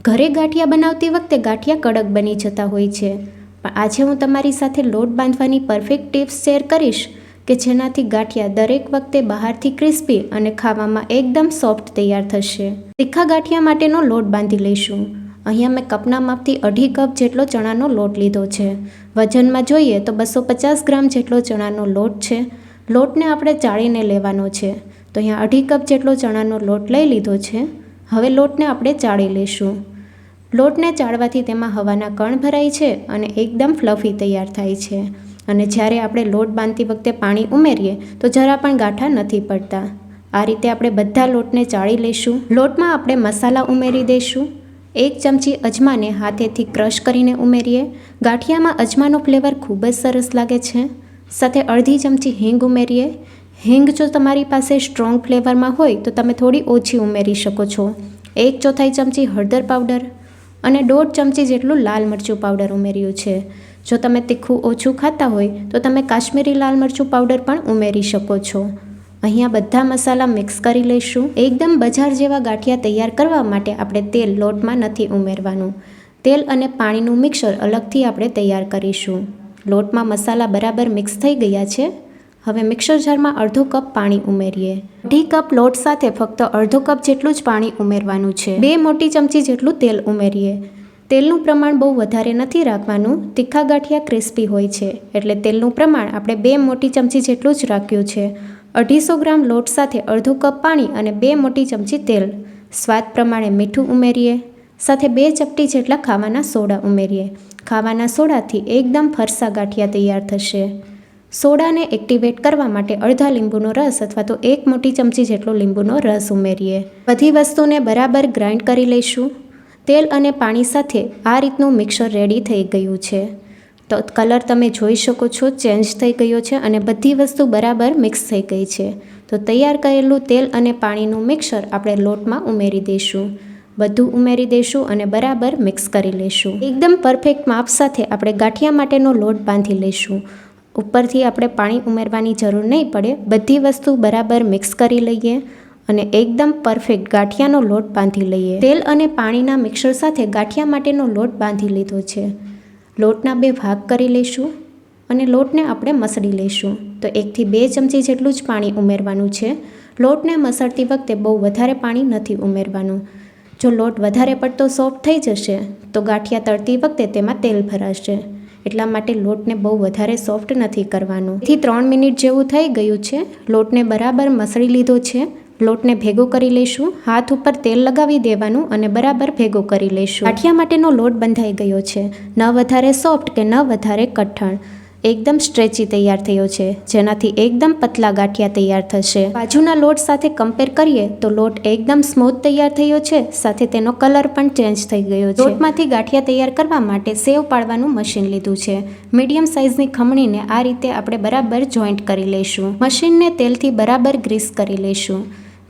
ઘરે ગાંઠિયા બનાવતી વખતે ગાંઠિયા કડક બની જતા હોય છે, પણ આજે હું તમારી સાથે લોટ બાંધવાની પરફેક્ટ ટિપ્સ શેર કરીશ કે જેનાથી ગાંઠિયા દરેક વખતે બહારથી ક્રિસ્પી અને ખાવામાં એકદમ સોફ્ટ તૈયાર થશે. તીખા ગાંઠિયા માટેનો લોટ બાંધી લઈશું. અહીંયા મેં કપના માપથી 2.5 કપ જેટલો ચણાનો લોટ લીધો છે. વજનમાં જોઈએ તો 250 ગ્રામ જેટલો ચણાનો લોટ છે. લોટને આપણે ચાળીને લેવાનો છે. તો અહીંયા 2.5 કપ જેટલો ચણાનો લોટ લઈ લીધો છે. હવે લોટને આપણે ચાળી લઈશું. લોટને ચાળવાથી તેમાં હવાના કણ ભરાય છે અને એકદમ ફ્લફી તૈયાર થાય છે. અને જ્યારે આપણે લોટ બાંધતી વખતે પાણી ઉમેરીએ તો જરા પણ ગાંઠા નથી પડતા. આ રીતે આપણે બધા લોટને ચાળી લઈશું. લોટમાં આપણે મસાલા ઉમેરી દઈશું. 1 ચમચી અજમાને હાથેથી ક્રશ કરીને ઉમેરીએ. ગાંઠિયામાં અજમાનો ફ્લેવર ખૂબ જ સરસ લાગે છે. સાથે અડધી ચમચી હિંગ ઉમેરીએ. હિંગ જો તમારી પાસે સ્ટ્રોંગ ફ્લેવરમાં હોય તો તમે થોડી ઓછી ઉમેરી શકો છો. 1/4 ચમચી હળદર પાવડર અને 1.5 ચમચી જેટલું લાલ મરચું પાવડર ઉમેર્યું છે. જો તમે તીખું ઓછું ખાતા હોય તો તમે કાશ્મીરી લાલ મરચું પાવડર પણ ઉમેરી શકો છો. અહીંયા બધા મસાલા મિક્સ કરી લઈશું. એકદમ બજાર જેવા ગાંઠિયા તૈયાર કરવા માટે આપણે તેલ લોટમાં નથી ઉમેરવાનું. તેલ અને પાણીનું મિક્સર અલગથી આપણે તૈયાર કરીશું. લોટમાં મસાલા બરાબર મિક્સ થઈ ગયા છે. હવે મિક્સર જારમાં 1/2 કપ પાણી ઉમેરીએ. 2.5 કપ લોટ સાથે ફક્ત 1/2 કપ જેટલું જ પાણી ઉમેરવાનું છે. 2 મોટી ચમચી જેટલું તેલ ઉમેરીએ. તેલનું પ્રમાણ બહુ વધારે નથી રાખવાનું. તીખા ગાંઠિયા ક્રિસ્પી હોય છે એટલે તેલનું પ્રમાણ આપણે 2 મોટી ચમચી જેટલું જ રાખ્યું છે. 250 ગ્રામ લોટ સાથે 1/2 કપ પાણી અને 2 મોટી ચમચી તેલ. સ્વાદ પ્રમાણે મીઠું ઉમેરીએ. સાથે 2 ચપટી જેટલા ખાવાના સોડા ઉમેરીએ. ખાવાના સોડાથી એકદમ ફરસા ગાંઠિયા તૈયાર થશે. સોડાને એક્ટિવેટ કરવા માટે અડધા લીંબુનો રસ અથવા તો 1 મોટી ચમચી જેટલો લીંબુનો રસ ઉમેરીએ. બધી વસ્તુને બરાબર ગ્રાઇન્ડ કરી લઈશું. તેલ અને પાણી સાથે આ રીતનું મિક્સર રેડી થઈ ગયું છે. તો કલર તમે જોઈ શકો છો ચેન્જ થઈ ગયો છે અને બધી વસ્તુ બરાબર મિક્સ થઈ ગઈ છે. તો તૈયાર કરેલું તેલ અને પાણીનું મિક્સર આપણે લોટમાં ઉમેરી દઈશું. બધું ઉમેરી દઈશું અને બરાબર મિક્સ કરી લઈશું. એકદમ પરફેક્ટ માપ સાથે આપણે ગાંઠિયા માટેનો લોટ બાંધી લઈશું. ઉપરથી આપણે પાણી ઉમેરવાની જરૂર નહીં પડે. બધી વસ્તુ બરાબર મિક્સ કરી લઈએ અને એકદમ પરફેક્ટ ગાંઠિયાનો લોટ બાંધી લઈએ. તેલ અને પાણીના મિક્સર સાથે ગાંઠિયા માટેનો લોટ બાંધી લીધો છે. લોટના 2 ભાગ કરી લઈશું અને લોટને આપણે મસળી લઈશું. તો 1 થી 2 ચમચી જેટલું જ પાણી ઉમેરવાનું છે. લોટને મસળતી વખતે બહુ વધારે પાણી નથી ઉમેરવાનું. જો લોટ વધારે પડતો સોફ્ટ થઈ જશે તો ગાંઠિયા તળતી વખતે તેમાં તેલ ભરાશે. એટલા માટે લોટને બહુ વધારે સોફ્ટ નથી કરવાનું. 2 થી 3 મિનિટ જેવું થઈ ગયું છે. લોટને બરાબર મસળી લીધો છે. લોટને ભેગો કરી લઈશું. હાથ ઉપર તેલ લગાવી દેવાનું અને બરાબર ભેગો કરી લઈશું. ગાંઠિયા માટેનો લોટ બંધાઈ ગયો છે. ન વધારે સોફ્ટ કે ન વધારે કઠણ. એકદમ સ્ટ્રેચી તૈયાર થયો છે, જેનાથી એકદમ પતલા ગાંઠિયા તૈયાર થશે. બાજુના લોટ સાથે કમ્પેર કરીએ તો લોટ એકદમ સ્મૂથ તૈયાર થયો છે. સાથે તેનો કલર પણ ચેન્જ થઈ ગયો છે. લોટમાંથી ગાંઠિયા તૈયાર કરવા માટે સેવ પાડવાનું મશીન લીધું છે. મીડિયમ સાઇઝની ખમણીને આ રીતે આપણે બરાબર જોઈન્ટ કરી લઈશું. મશીનને તેલથી બરાબર ગ્રીસ કરી લઈશું.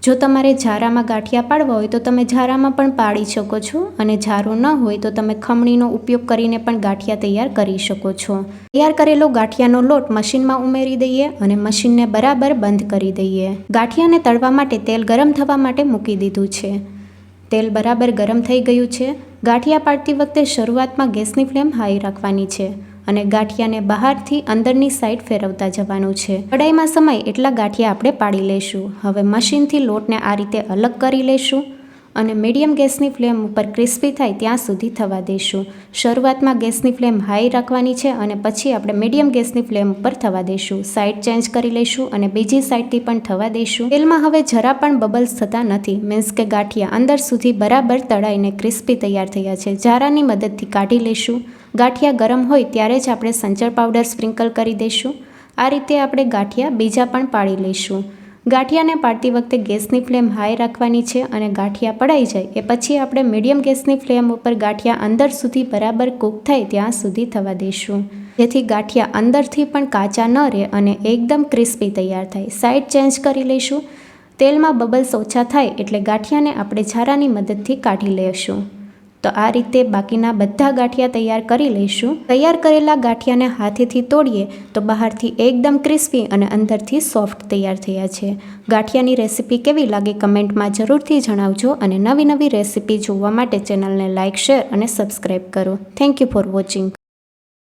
જો તમારે જારામાં ગાંઠિયા પાડવા હોય તો તમે જારામાં પણ પાડી શકો છો અને જારો ન હોય તો તમે ખમણીનો ઉપયોગ કરીને પણ ગાંઠિયા તૈયાર કરી શકો છો. તૈયાર કરેલો ગાંઠિયાનો લોટ મશીનમાં ઉમેરી દઈએ અને મશીનને બરાબર બંધ કરી દઈએ. ગાંઠિયાને તળવા માટે તેલ ગરમ થવા માટે મૂકી દીધું છે. તેલ બરાબર ગરમ થઈ ગયું છે. ગાંઠિયા પાડતી વખતે શરૂઆતમાં ગેસની ફ્લેમ હાઈ રાખવાની છે અને ગાંઠિયાને બહારથી અંદરની સાઈડ ફેરવતા જવાનું છે. કડાઈમાં સમાય એટલા ગાંઠિયા આપણે પાડી લઈશું. હવે મશીનથી લોટને આ રીતે અલગ કરી લઈશું અને મીડિયમ ગેસની ફ્લેમ ઉપર ક્રિસ્પી થાય ત્યાં સુધી થવા દઈશું. શરૂઆતમાં ગેસની ફ્લેમ હાઈ રાખવાની છે અને પછી આપણે મીડિયમ ગેસની ફ્લેમ ઉપર થવા દઈશું. સાઈડ ચેન્જ કરી લઈશું અને બીજી સાઈડથી પણ થવા દઈશું. તેલમાં હવે જરા પણ બબલ્સ થતા નથી. મીન્સ કે ગાંઠિયા અંદર સુધી બરાબર તળાઈને ક્રિસ્પી તૈયાર થયા છે. જારાની મદદથી કાઢી લઈશું. ગાંઠિયા ગરમ હોય ત્યારે જ આપણે સંચળ પાવડર સ્પ્રિંકલ કરી દઈશું. આ રીતે આપણે ગાંઠિયા બીજા પણ પાડી લઈશું. ગાંઠિયાને પાડતી વખતે ગેસની ફ્લેમ હાઈ રાખવાની છે અને ગાંઠિયા પડાઈ જાય એ પછી આપણે મીડિયમ ગેસની ફ્લેમ ઉપર ગાંઠિયા અંદર સુધી બરાબર કૂક થાય ત્યાં સુધી થવા દઈશું, જેથી ગાંઠિયા અંદરથી પણ કાચા ન રહે અને એકદમ ક્રિસ્પી તૈયાર થાય. સાઈડ ચેન્જ કરી લઈશું. તેલમાં બબલ્સ ઓછા થાય એટલે ગાંઠિયાને આપણે છારાની મદદથી કાઢી લઈશું. તો આ રીતે બાકીના બધા ગાંઠિયા તૈયાર કરી લઈશું. તૈયાર કરેલા ગાંઠિયાને હાથેથી તોડીએ તો બહારથી એકદમ ક્રિસ્પી અને અંદરથી સોફ્ટ તૈયાર થયા છે. ગાંઠિયાની રેસીપી કેવી લાગે કમેન્ટમાં જરૂરથી જણાવજો અને નવી રેસીપી જોવા માટે ચેનલને લાઇક, શેર અને સબસ્ક્રાઈબ કરો. Thank you for watching.